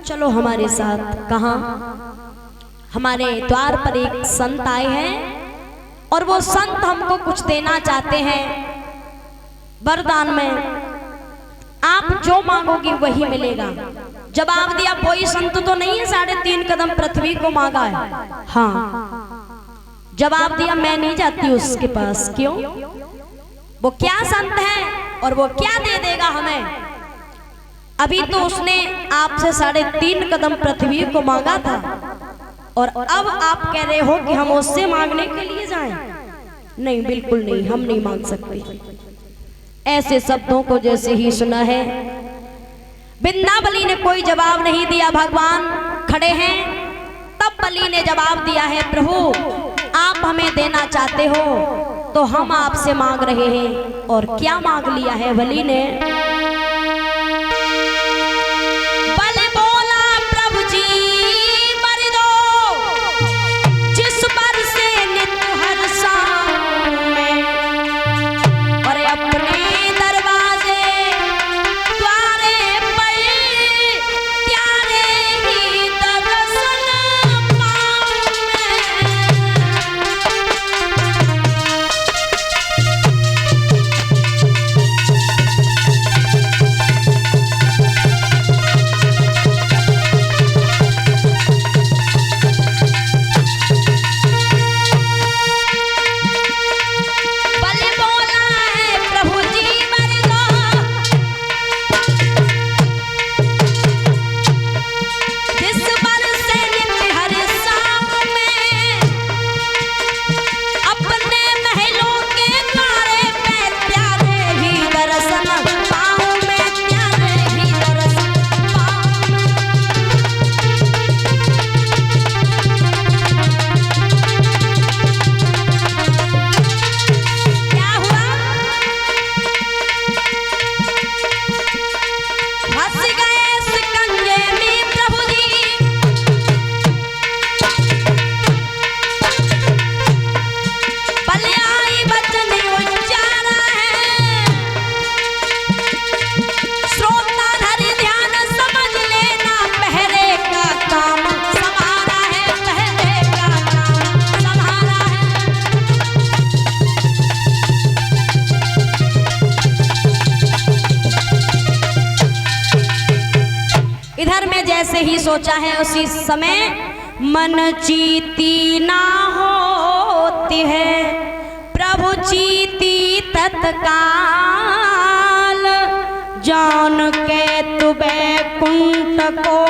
चलो हमारे साथ। कहाँ? हमारे द्वार पर एक संत आए हैं और वो संत हमको कुछ देना चाहते हैं वरदान में। आप जो मांगोगी वही मिलेगा। जवाब दिया, कोई संत तो नहीं है 3.5 कदम पृथ्वी को मांगा है? हाँ। जवाब दिया, मैं नहीं जाती उसके पास। क्यों? वो क्या संत है और वो क्या दे देगा हमें? अभी तो उसने आपसे 3.5 कदम पृथ्वी को मांगा था और अब आप कह रहे हो कि हम उससे मांगने के लिए जाएं? नहीं, बिल्कुल नहीं, हम नहीं मांग सकते। ऐसे शब्दों को जैसे ही सुना है, बिंदाबली ने कोई जवाब नहीं दिया। भगवान खड़े हैं। तब बलि ने जवाब दिया है, प्रभु आप हमें देना चाहते हो तो हम आपसे मांग रहे हैं। और क्या मांग लिया है बलि ने? बलि बोला, प्रभु जी वर दो, जिस वर से नित हर शाम में और अपने दरवाजे द्वारे पर प्यारे ही दर्शन पाऊं इधर में जैसे ही सोचा है उसी समय मन चीती ना होती है, प्रभु चीती तत्काल, जान के तु बैकुंठ को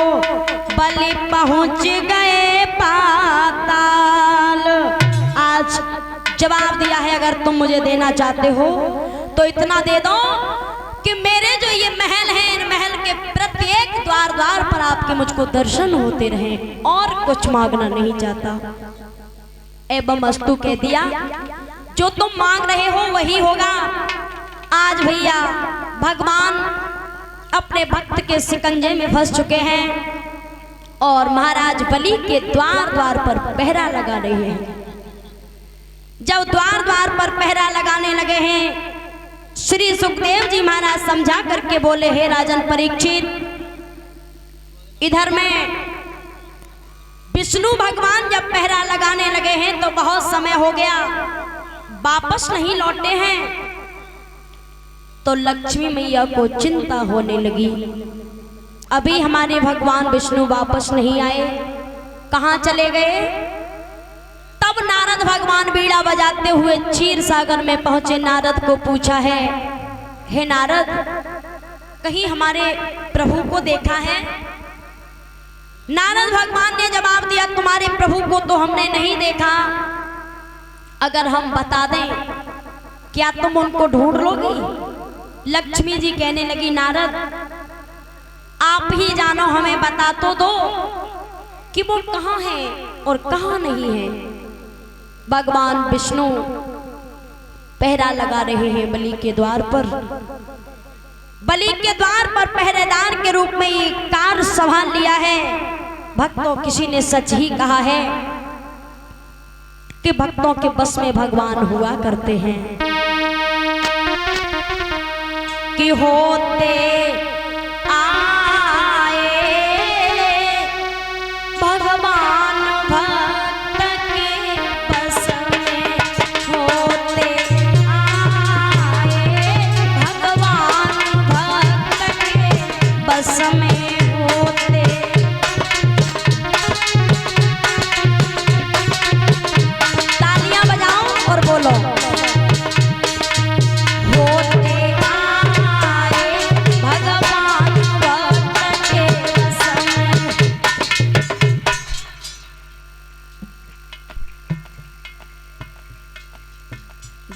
बलि पहुंच गए पाताल। आज जवाब दिया है, अगर तुम मुझे देना चाहते हो तो इतना दे दो कि मेरे जो ये महल है, इन महल के प्रत्येक द्वार द्वार पर आपके मुझको दर्शन होते रहें, और कुछ मांगना नहीं चाहता। एवं अस्तु कह दिया, जो तुम मांग रहे हो वही होगा। आज भैया भगवान अपने भक्त के शिकंजे में फंस चुके हैं और महाराज बलि के द्वार द्वार पर पहरा लगा रहे हैं। जब द्वार द्वार पर पहरा लगाने लगे हैं, श्री सुखदेव जी महाराज समझा करके बोले, हे राजन परीक्षित, इधर में विष्णु भगवान जब पहरा लगाने लगे हैं तो बहुत समय हो गया, वापस नहीं लौटे हैं। तो लक्ष्मी मैया को चिंता होने लगी, अभी हमारे भगवान विष्णु वापस नहीं आए, कहाँ चले गए? तब नारद भगवान बीड़ा बजाते हुए क्षीर सागर में पहुंचे। नारद को पूछा है, हे नारद, कहीं हमारे प्रभु को देखा है? नारद भगवान ने जवाब दिया, तुम्हारे प्रभु को तो हमने नहीं देखा। अगर हम बता दें, क्या तुम उनको ढूंढ लोगी? लक्ष्मी जी कहने लगी, नारद आप ही जानो, हमें बता तो दो कि वो कहाँ है और कहाँ नहीं है। भगवान विष्णु पहरा लगा रहे हैं बलि के द्वार पर। बलि के द्वार पर पहरेदार के रूप में ये कार्य संभाल लिया है। भक्तों, किसी ने सच ही कहा है कि भक्तों के बस में भगवान हुआ करते हैं, कि होते आए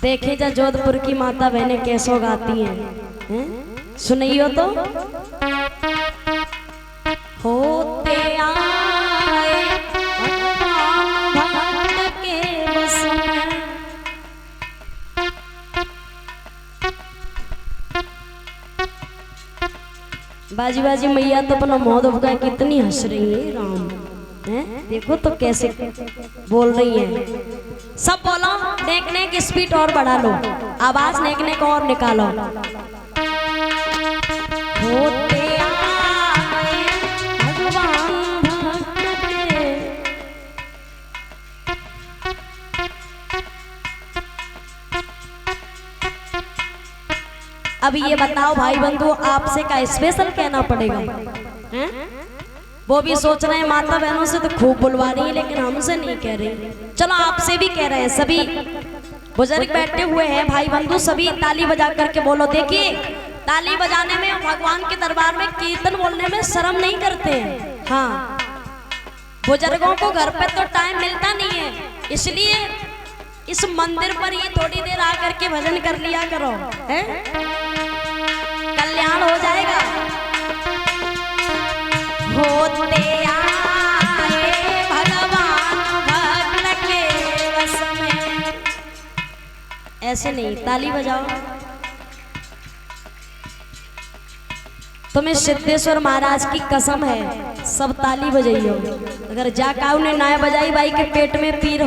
देखे जा जोधपुर की माता बहनें कैसो गाती हैं, सुनियो तो। होते आए भक्त के बस में, बाजी बाजी मैया तो अपना मौत का कितनी हंस रही है राम, हैं? देखो तो कैसे बोल रही है। सब बोलो, नेक नेक स्पीड और बढ़ा लो, आवाज नेक नेक और निकालो। होते आए भगवान भक्त के, अभी ये बताओ भाई बंधु, आपसे का स्पेशल कहना पड़ेगा, हैं? वो भी सोच रहे हैं माता बहनों से तो खूब बुलवा रही है, लेकिन हमसे नहीं कह रही। चलो आपसे भी कह रहे हैं, सभी बुजुर्ग बैठे हुए हैं भाई बंधु, सभी ताली बजा करके बोलो। देखिए ताली बजाने में, भगवान के दरबार में कीर्तन बोलने में शर्म नहीं करते हैं। हाँ, बुजुर्गों को घर पे तो टाइम मिलता नहीं है, इसलिए इस मंदिर पर ही थोड़ी देर आकर के भजन कर लिया करो, हैं? कल्याण हो जाएगा। होते आए भगवान भक्त के वश में, ऐसे नहीं, ताली बजाओ। तुम्हें सिद्धेश्वर महाराज की कसम है, सब ताली बजाइयो। अगर जाकाऊ ने ना बजाई बाई के पेट में पीर।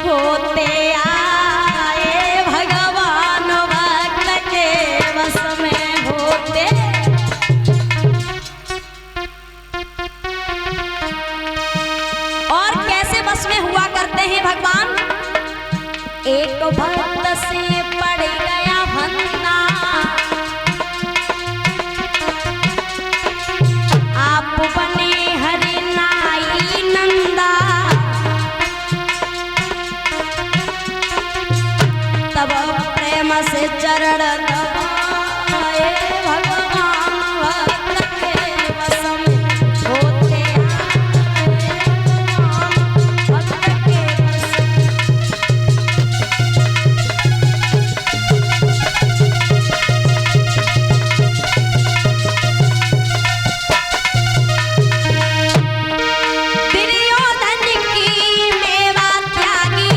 होते आए भगवान भक्त के वश में, होते और कैसे वश में हुआ करते हैं भगवान। एक भक्त से पड़ गया फंदा, आप बने हरि नाई नंदा, तब प्रेम से चरण दबाए भगवान भक्त के वश में, होते आए भगवान भक्त के वश में। दुर्योधन की मेवा त्यागी,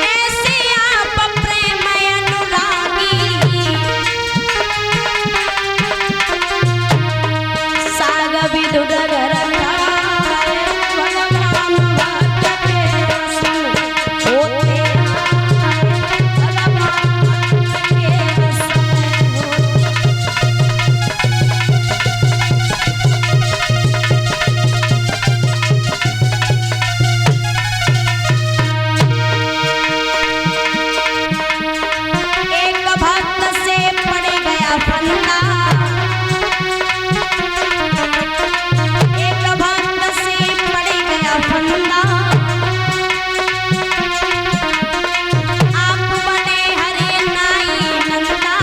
ऐसे आप प्रेम अनुरागी, साग विदुर घर खाए भगवान भक्त के वश में, होते आए भगवान भक्त के वश में, एक भक्त से पड़ गया फंदा, एक भक्त से पड़ गया फंदा, आप बने हरे नाई नंदा,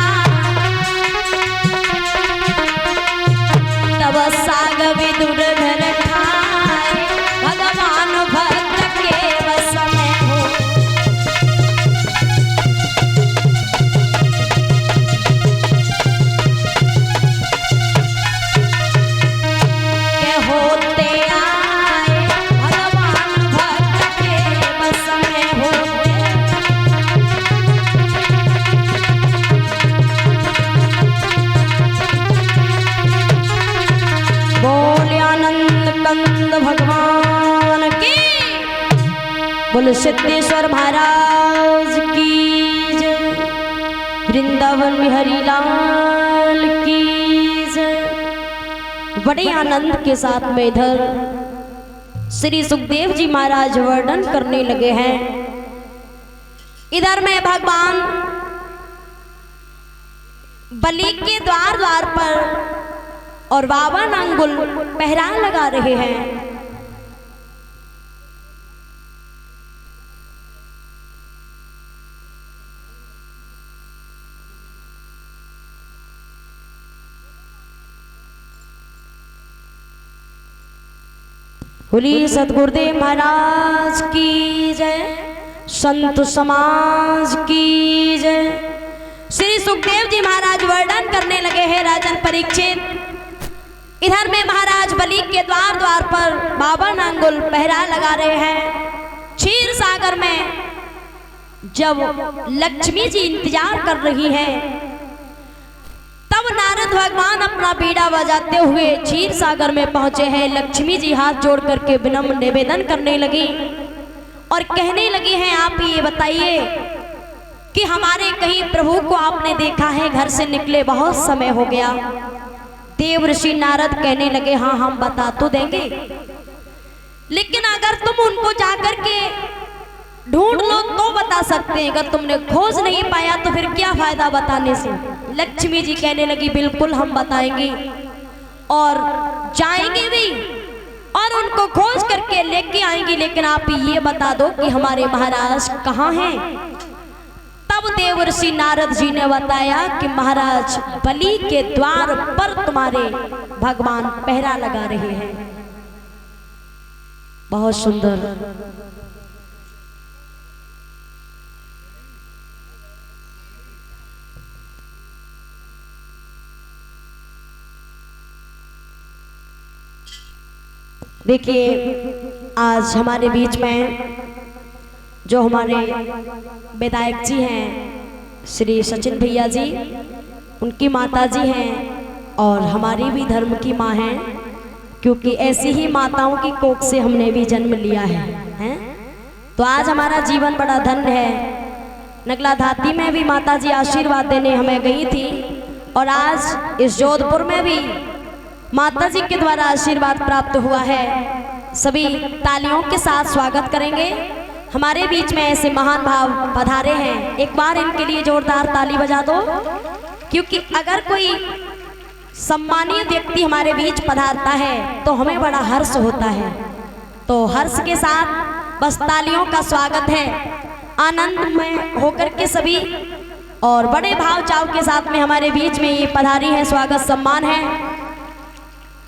तब साग विदुर घर खाए भगवान भक्त के वश में, हो के होते आए भगवान भक्त के वश में, होते बोले आनंद कंद भगवान की, बोले सिद्धेश्वर महाराज की जय, वृंदावन बिहारी लाल की जय। बड़े आनंद के साथ में इधर श्री सुखदेव जी महाराज वर्णन करने लगे हैं। इधर में भगवान बलि के द्वार द्वार पर और 52 अंगुल पहरा लगा रहे हैं। बोली सतगुरुदेव महाराज की जय, संत समाज की जय। श्री सुखदेव जी महाराज वर्णन करने लगे हैं राजन परीक्षित। इधर में महाराज बलि के द्वार द्वार पर 52 अंगुल पहरा लगा रहे हैं। क्षीर सागर में जब लक्ष्मी जी इंतजार कर रही है, तब नारद भगवान अपना बीड़ा बजाते हुए क्षीर सागर में पहुंचे हैं। लक्ष्मी जी हाथ जोड़ करके विनम्र निवेदन करने लगी और कहने लगी हैं, आप ये बताइए कि हमारे कहीं प्रभु को आपने देखा है? घर से निकले बहुत समय हो गया। देव ऋषि नारद कहने लगे, हाँ हम बता तो देंगे, लेकिन अगर तुम उनको जाकर के ढूंढ लो तो बता सकते हैं, अगर तुमने खोज नहीं पाया तो फिर क्या फायदा बताने से। लक्ष्मी जी कहने लगी, बिल्कुल हम बताएंगे और जाएंगे भी और उनको खोज करके लेके आएंगे, लेकिन आप ये बता दो कि हमारे महाराज कहाँ हैं। तब देवर्षि नारद जी ने बताया कि महाराज बलि के द्वार पर तुम्हारे भगवान पहरा लगा रहे हैं। बहुत सुंदर। देखिए आज हमारे बीच में जो हमारे विधायक जी हैं श्री सचिन भैया जी, उनकी माता जी हैं और हमारी भी धर्म की माँ हैं, क्योंकि ऐसी ही माताओं की कोख से हमने भी जन्म लिया है? तो आज हमारा जीवन बड़ा धन्य है। नगला धाती में भी माता जी आशीर्वाद देने हमें गई थी और आज इस जोधपुर में भी माता जी के द्वारा आशीर्वाद प्राप्त हुआ है। सभी तालियों के साथ स्वागत करेंगे। हमारे बीच में ऐसे महान भाव पधारे हैं, एक बार इनके लिए जोरदार ताली बजा दो, क्योंकि अगर कोई सम्मानीय व्यक्ति हमारे बीच पधारता है तो हमें बड़ा हर्ष होता है। तो हर्ष के साथ बस तालियों का स्वागत है, आनंद में होकर के सभी और बड़े भाव चाव के साथ में हमारे बीच में ये पधारी है, स्वागत सम्मान है।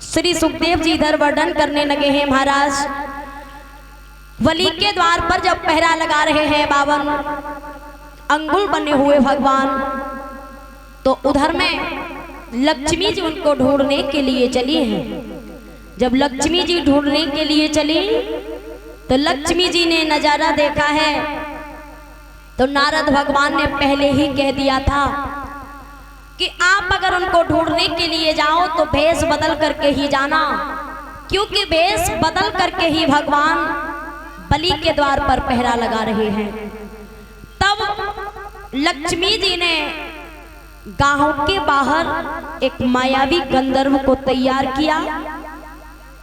श्री सुखदेव जी इधर वर्णन करने लगे हैं, महाराज बलि के द्वार पर जब पहरा लगा रहे हैं 52 अंगुल बने हुए भगवान, तो उधर में लक्ष्मी जी उनको ढूंढने के लिए चली हैं। जब लक्ष्मी जी ढूंढने के लिए चली तो लक्ष्मी जी ने नजारा देखा है, तो नारद भगवान ने पहले ही कह दिया था कि आप अगर उनको ढूंढने के लिए जाओ तो भेष बदल करके ही जाना, क्योंकि भेष बदल करके ही भगवान बलि के द्वार पर पहरा लगा रहे हैं। तब लक्ष्मी जी ने गांव के बाहर एक मायावी गंधर्व को तैयार किया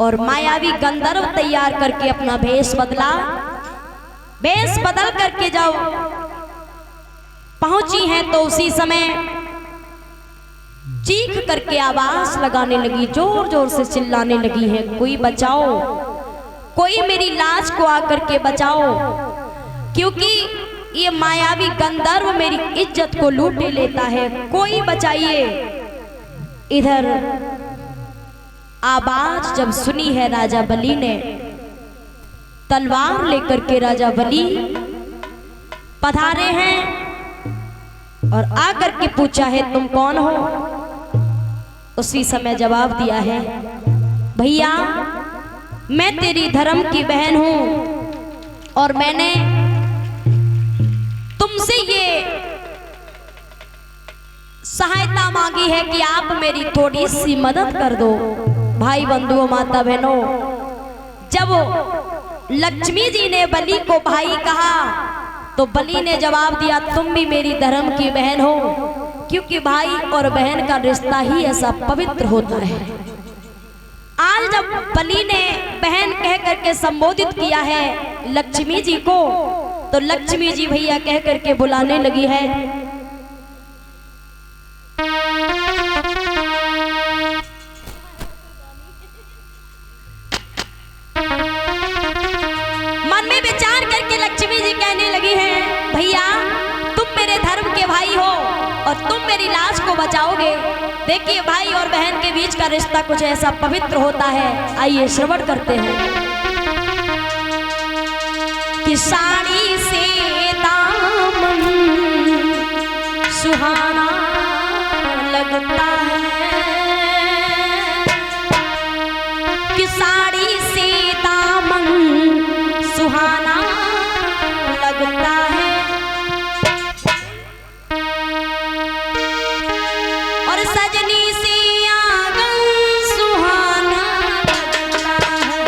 और मायावी गंधर्व तैयार करके अपना भेष बदला। भेष बदल करके जब पहुंची हैं तो उसी समय चीख करके आवाज लगाने लगी, जोर जोर से चिल्लाने लगी है, कोई बचाओ, कोई मेरी लाज को आकर के बचाओ, क्योंकि ये मायावी गंधर्व मेरी इज्जत को लूटे लेता है, कोई बचाइए। इधर आवाज जब सुनी है राजा बलि ने, तलवार लेकर के राजा बलि पधारे हैं और आकर के पूछा है, तुम कौन हो? उसी समय जवाब दिया है, भैया मैं तेरी धर्म की बहन हूं और मैंने तुमसे ये सहायता मांगी है कि आप मेरी थोड़ी सी मदद कर दो। भाई बंधुओं, माता बहनों, जब लक्ष्मी जी ने बलि को भाई कहा तो बलि ने जवाब दिया, तुम भी मेरी धर्म की बहन हो, क्योंकि भाई और बहन का रिश्ता ही ऐसा पवित्र होता है। आज जब बलि ने बहन कह करके संबोधित किया है लक्ष्मी जी को, तो लक्ष्मी जी भैया कह करके बुलाने लगी है। मन में विचार करके लक्ष्मी जी कहने लगी है, भैया तुम मेरे धर्म के भाई हो और तुम मेरी लाज को बचाओगे। देखिए भाई और बहन के बीच का रिश्ता कुछ ऐसा पवित्र होता है, आइए श्रवण करते हैं। कि साड़ी से दामन सुहाना लगता है, कि साड़ी से दामन सुहाना लगता है, और सजनी से आंगन सुहाना लगता है।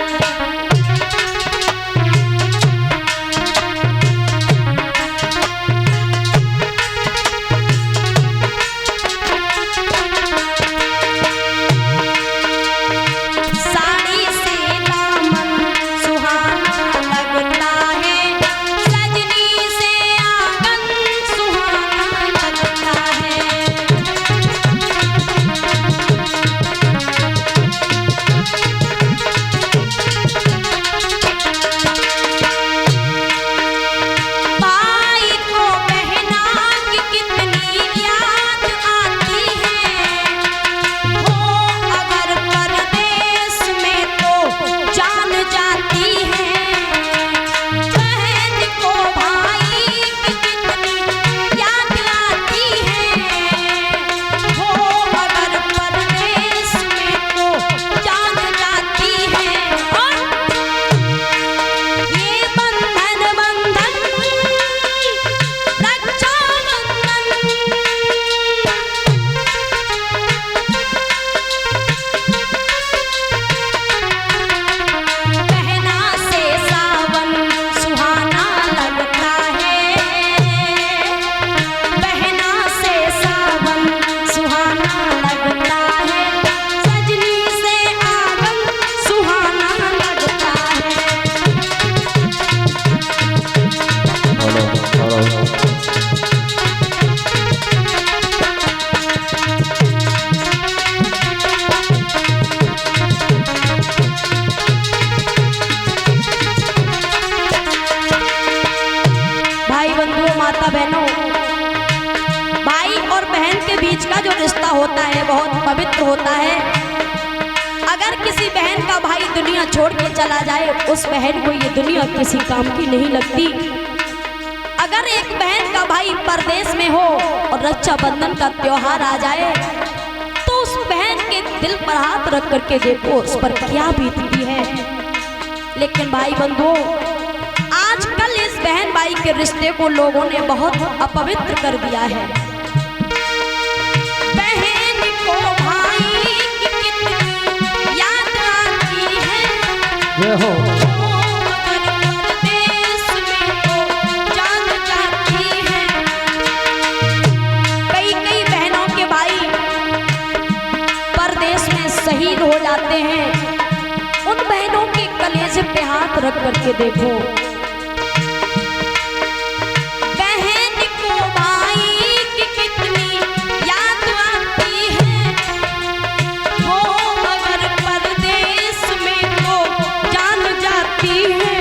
साड़ी से दामन सुहाना लगता है, सजनी से आंगन सुहाना लगता है। भाई को बहना की कितनी याद आती है, हो अगर परदेश में तो जान जाती है। बहन को भाई की कितनी याद आती है, हो अगर परदेश में तो जान जाती है। और ये बंधन बंधन रक्षाबंधन, बहना से सावन सुहाना लगता है, बहना से सावन सुहाना लगता है, सजनी से आंगन सुहाना लगता है। भाई बंधुओं, माता बहनों, भाई और बहन के बीच का जो रिश्ता होता है बहुत पवित्र होता है। अगर किसी बहन का भाई दुनिया छोड़ के चला जाए, उस बहन को ये दुनिया किसी काम की नहीं लगती। अगर एक बहन का भाई परदेश में हो और रक्षाबंधन का त्योहार आ जाए, तो उस बहन के दिल पर हाथ रख करके देखो उस पर क्या बीतती है। लेकिन भाई बंधुओं, आजकल इस बहन भाई के रिश्ते को लोगों ने बहुत अपवित्र कर दिया है। बहन को भाई की कितनी याद आती है, हो अगर परदेश में तो जान जाती है। कई कई बहनों के भाई परदेश में शहीद हो जाते हैं। उन बहनों के कलेजे पे हाथ रख करके देखो, बहन को भाई की कितनी याद आती है, हो अगर परदेश में तो जान जाती है।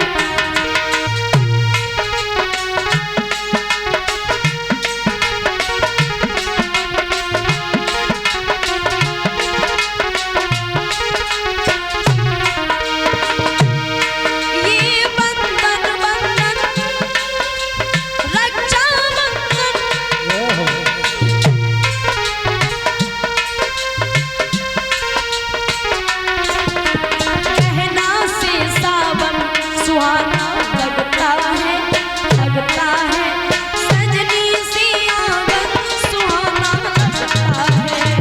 ये बंधन बंधन रक्षाबंधन, बहना से सावन सुहाना लगता है, लगता है, सजनी से आंगन सुहाना लगता है।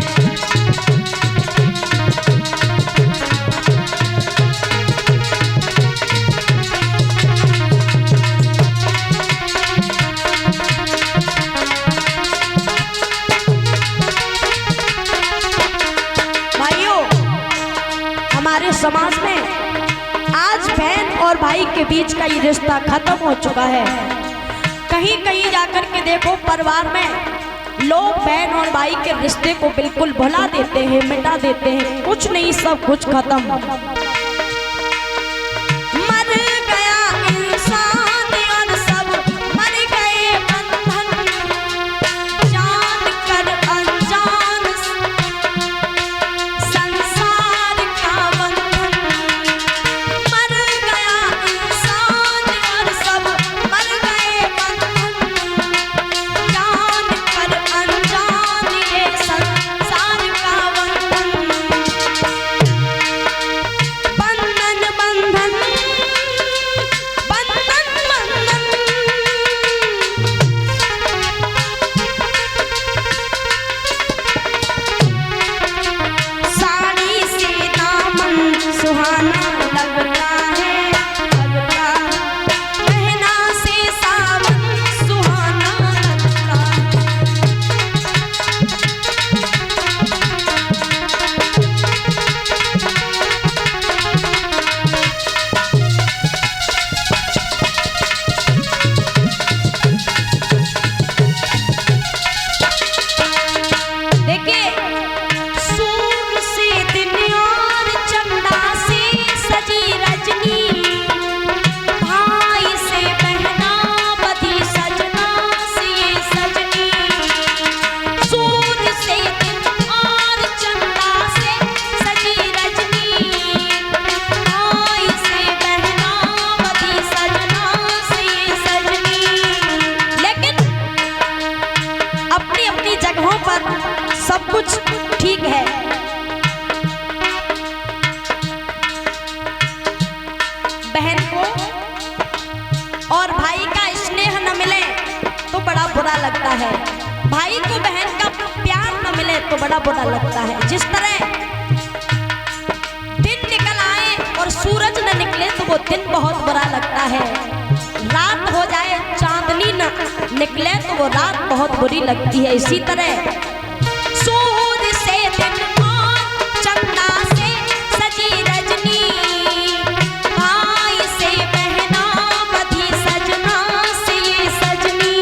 भाइयों, हमारे समाज में आज बहन और भाई के बीच का ये रिश्ता खत्म हो चुका है। कहीं कहीं जाकर के देखो, परिवार में लोग बहन और भाई के रिश्ते को बिल्कुल भुला देते हैं, मिटा देते हैं। कुछ नहीं, सब कुछ खत्म। मर गया इंसान और सब मर गए बंधन, जान कर अनजान संसार का बंधन। मर गया इंसान और सब पर सब कुछ ठीक है। बहन को और भाई का स्नेह न मिले तो बड़ा बुरा लगता है, भाई को बहन का प्यार न मिले तो बड़ा बुरा लगता है। जिस तरह दिन निकल आए और सूरज न निकले तो वो दिन बहुत बुरा लगता है, रात हो जाए चांदनी न निकले तो वो रात बहुत बुरी लगती है। इसी तरह सूरज से दिन और चंदा से सजी रजनी, भाई से बहना बधी सजना से ये सजनी।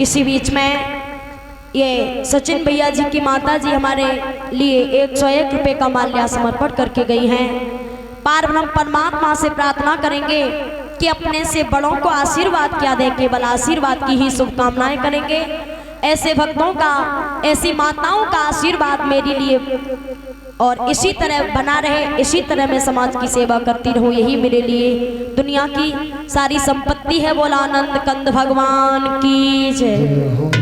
इसी बीच में ये सचिन भैया जी की माता जी हमारे लिए 101 रुपए का माल्या समर्पण करके गई हैं। पारब्रह्म परमात्मा से प्रार्थना करेंगे कि अपने से बड़ों को आशीर्वाद क्या दें, केवल आशीर्वाद की ही शुभकामनाएं करेंगे। ऐसे भक्तों का, ऐसी माताओं का आशीर्वाद मेरे लिए और इसी तरह बना रहे, इसी तरह मैं समाज की सेवा करती रहूं, यही मेरे लिए दुनिया की सारी संपत्ति है। बोला आनंद कंद भगवान की जय।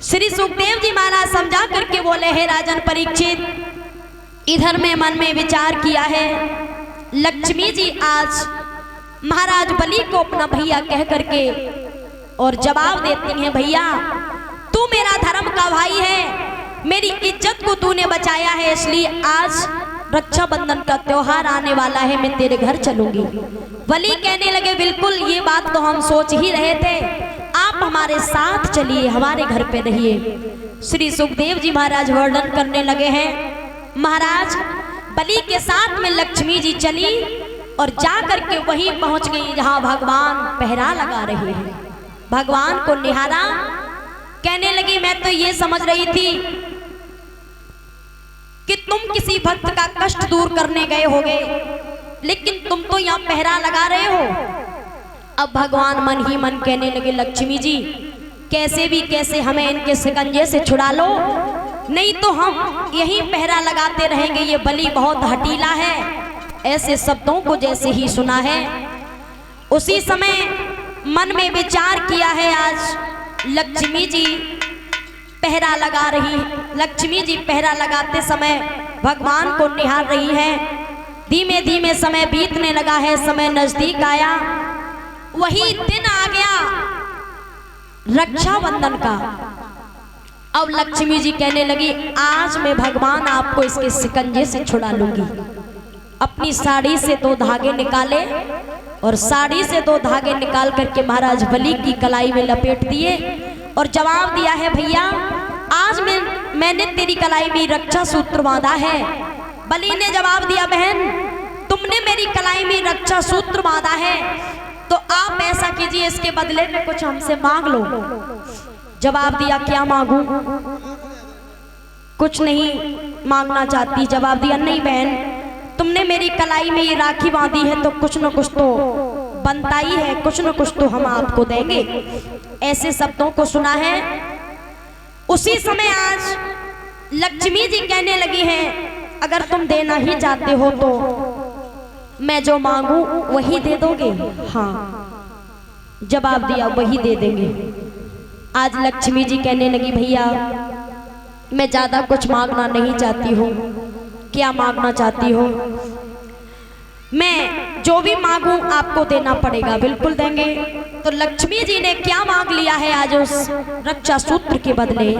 श्री सुखदेव जी महाराज समझा करके बोले, हे राजन परीक्षित, इधर में मन में विचार किया है, लक्ष्मी जी आज महाराज बलि को अपना भैया कह करके और जवाब देती हैं, भैया तू मेरा धर्म का भाई है, मेरी इज्जत को तूने बचाया है, इसलिए आज रक्षाबंधन का त्योहार आने वाला है, मैं तेरे घर चलूंगी। बलि कहने लगे, बिल्कुल ये बात तो हम सोच ही रहे थे, आप हमारे साथ चलिए, हमारे घर पे रहिए। श्री सुखदेव जी महाराज वर्णन करने लगे हैं, महाराज बलि के साथ में लक्ष्मी जी चली और जा करके वहीं पहुंच गई जहां भगवान पहरा लगा रहे हैं। भगवान को निहारा, कहने लगी, मैं तो ये समझ रही थी कि तुम किसी भक्त का कष्ट दूर करने गए होगे, लेकिन तुम तो यहाँ पहरा लगा रहे हो। अब भगवान मन ही मन कहने लगे, लक्ष्मी जी कैसे भी कैसे हमें इनके शिकंजे से छुड़ा लो, नहीं तो हम यहीं पहरा लगाते रहेंगे, ये बलि बहुत हठीला है। ऐसे शब्दों को जैसे ही सुना है, उसी समय मन में विचार किया है, आज लक्ष्मी जी पहरा लगा रही, लक्ष्मी जी पहरा लगाते समय भगवान को निहार रही हैं। धीमे धीमे समय बीतने लगा है, समय नजदीक आया, वही दिन आ गया रक्षाबंधन का। अब लक्ष्मी जी कहने लगी, आज मैं भगवान आपको इसके शिकंजे से छुड़ा लूंगी। अपनी साड़ी से 2 धागे निकाले और साड़ी से 2 धागे निकाल करके महाराज बलि की कलाई में लपेट दिए और जवाब दिया है, भैया आज मैंने तेरी कलाई में रक्षा सूत्र बांधा है। बलि ने जवाब दिया, बहन तुमने मेरी कलाई में रक्षा सूत्र बांधा है तो आप ऐसा कीजिए, इसके बदले में कुछ हमसे मांग लो। जवाब दिया, क्या मांगू? कुछ नहीं मांगना चाहती। जवाब दिया, नहीं बहन तुमने मेरी कलाई में ये राखी बांधी है तो कुछ न कुछ तो बनता ही है, कुछ न कुछ तो हम आपको देंगे। ऐसे शब्दों को सुना है। उसी समय आज लक्ष्मी जी कहने लगी हैं, अगर तुम देना ही चाहते हो तो मैं जो मांगू वही दे दोगे? हाँ, जवाब दिया, वही दे देंगे। आज लक्ष्मी जी कहने लगी, भैया मैं ज्यादा कुछ मांगना नहीं चाहती हूँ। क्या मांगना चाहती हो? मैं जो भी मांगू आपको देना पड़ेगा। बिल्कुल देंगे। तो लक्ष्मी जी ने क्या मांग लिया है आज उस रक्षा सूत्र के बदले?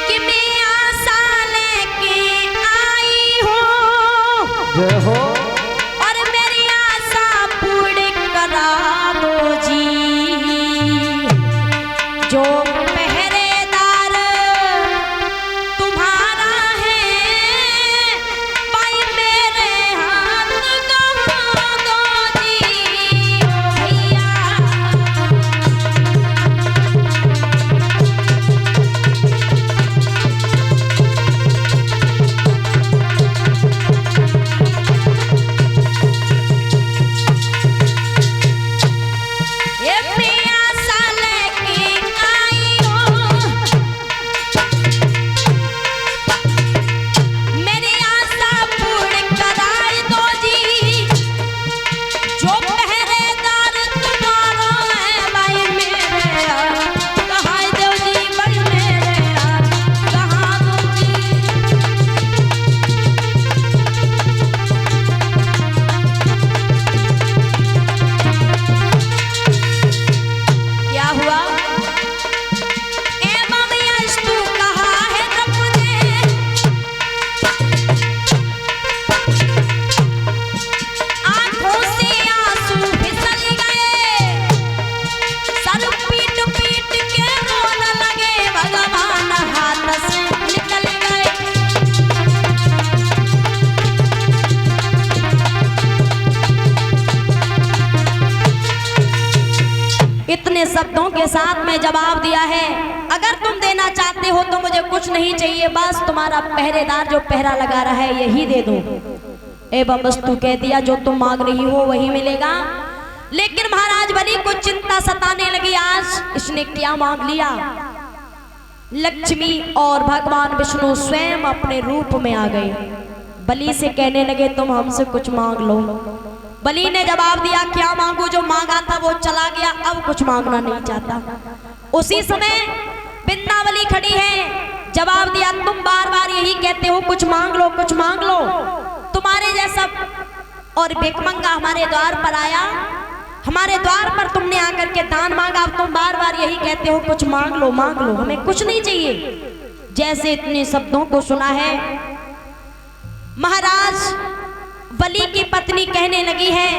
कि मैं आशा लेके आई हूँ, जय हो, और मेरी आशा पूरी करा दो जी। जो पहरेदार तुम्हारा है भाई मेरे हाथ गवा दो जी भैया। ये पियासा लेके आई हो मेरी आशा पूर्ण कराई दो जी जो पहरेदार तुम्हारा है भाई मेरे कहाँ दो जी भाई मेरे कहाँ दो जी। क्या हुआ ए ममिया तू कहा है न मुझे आंखों से आंसू फिसल गए सर पीट पीट के रोने लगे भगवान हाथ से निकल गए। इतने शब्दों के साथ में जवाब दिया है अगर तुम देना चाहते हो तो मुझे कुछ नहीं चाहिए बस तुम्हारा पहरेदार जो पहरा लगा रहा है यही दे दो। एवं वस्तु कह दिया जो तुम मांग रही हो वही मिलेगा। लेकिन महाराज बलि को चिंता सताने लगी आज इसने क्या मांग लिया। लक्ष्मी और भगवान विष्णु स्वयं अपने रूप में आ गए। बलि से कहने लगे तुम हमसे कुछ मांग लो। बलि ने जवाब दिया क्या मांगू, जो मांगा था वो चला गया अब कुछ मांगना नहीं चाहता। उसी समय बिंदावली खड़ी है जवाब दिया तुम बार बार यही कहते हो कुछ मांग लो कुछ मांग लो। तुम्हारे जैसा और भिखमंगा हमारे द्वार पर आया, हमारे द्वार पर तुमने आकर के दान मांगा, अब तुम बार बार यही कहते हो कुछ मांग लो हमें कुछ नहीं चाहिए। जैसे इतने शब्दों को सुना है महाराज बलि की पत्नी कहने लगी है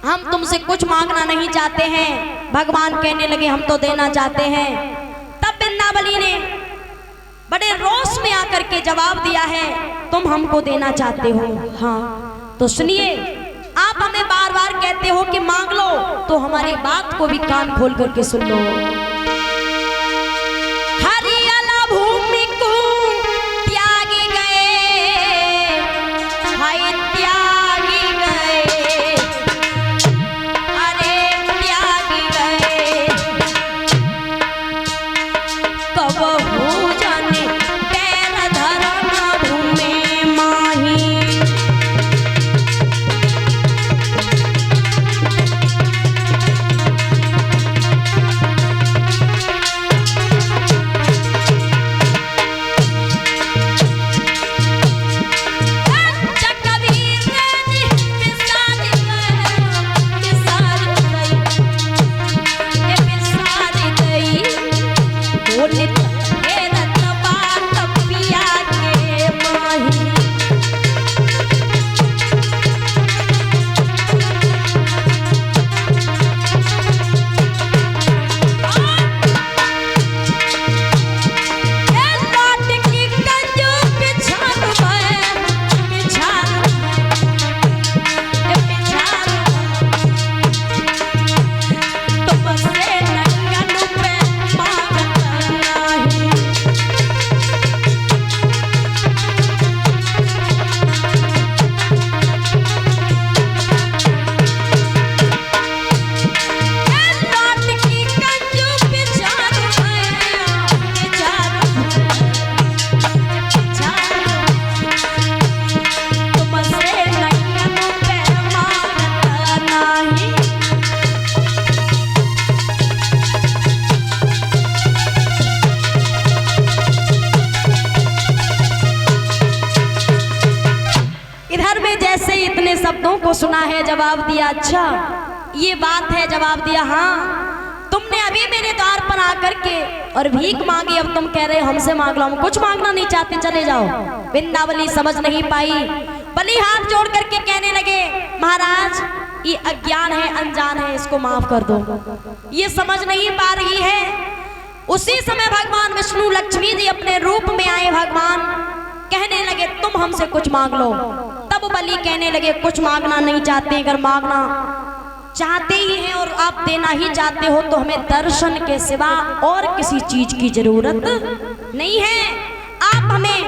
हम तुमसे कुछ मांगना नहीं चाहते हैं। भगवान कहने लगे हम तो देना चाहते हैं। तब बिंदावली ने बड़े रोष में आकर के जवाब दिया है तुम हमको देना चाहते हो, हाँ तो सुनिए आप हमें बार बार कहते हो कि मांग लो तो हमारी बात को भी कान खोल करके सुन लो। हरियाला भूमि को त्यागी गए हाय त्यागी गए अरे त्यागी गए कब हो जाने पैर धरना भूमि माही। शब्दों को सुना है जवाब दिया अच्छा ये बात है, जवाब दिया हाँ तुमने अभी मेरे द्वार पर आकर के और भीख मांगी, अब तुम कह रहे हमसे मांग लो, हम कुछ मांगना नहीं चाहते चले जाओ। बिंदावली समझ नहीं पाई, बलि हाथ जोड़ करके कहने लगे महाराज ये अज्ञान है अनजान है इसको माफ कर दो। ये समझ नहीं पा रही है उसी समय भगवान विष्णु लक्ष्मी जी अपने रूप में आए। भगवान कहने लगे तुम हमसे कुछ मांग लो। तब बलि कहने लगे कुछ मांगना नहीं चाहते, अगर मांगना चाहते ही हैं और आप देना ही चाहते हो तो हमें दर्शन के सिवा और किसी चीज की जरूरत नहीं है। आप हमें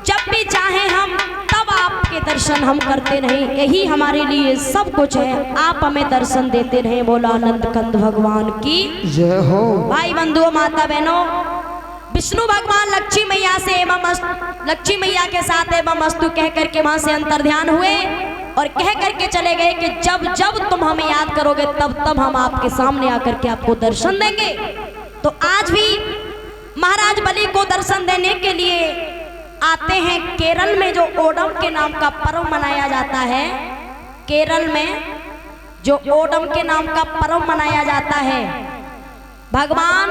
जब भी चाहें हम तब आपके दर्शन हम करते रहें, यही हमारे लिए सब कुछ है। आप हमें दर्शन देते रहें। बोला आनंद कंद भगवान की जय हो। भाई बंधुओं, माता बहनों, विष्णु भगवान लक्ष्मी मैया से एवं लक्ष्मी मैया के साथ एवं अस्तु कह करके वहां से अंतर्ध्यान हुए और कह करके चले गए कि जब जब तुम हमें याद करोगे तब तब हम आपके सामने आकर के आपको दर्शन देंगे। तो आज भी महाराज बलि को दर्शन देने के लिए आते हैं। केरल में जो ओणम के नाम का पर्व मनाया जाता है, केरल में जो ओणम के नाम का पर्व मनाया जाता है, भगवान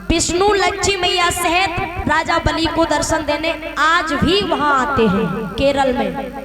विष्णु लक्ष्मी मैया सहित राजा बलि को दर्शन देने आज भी वहां आते हैं केरल में।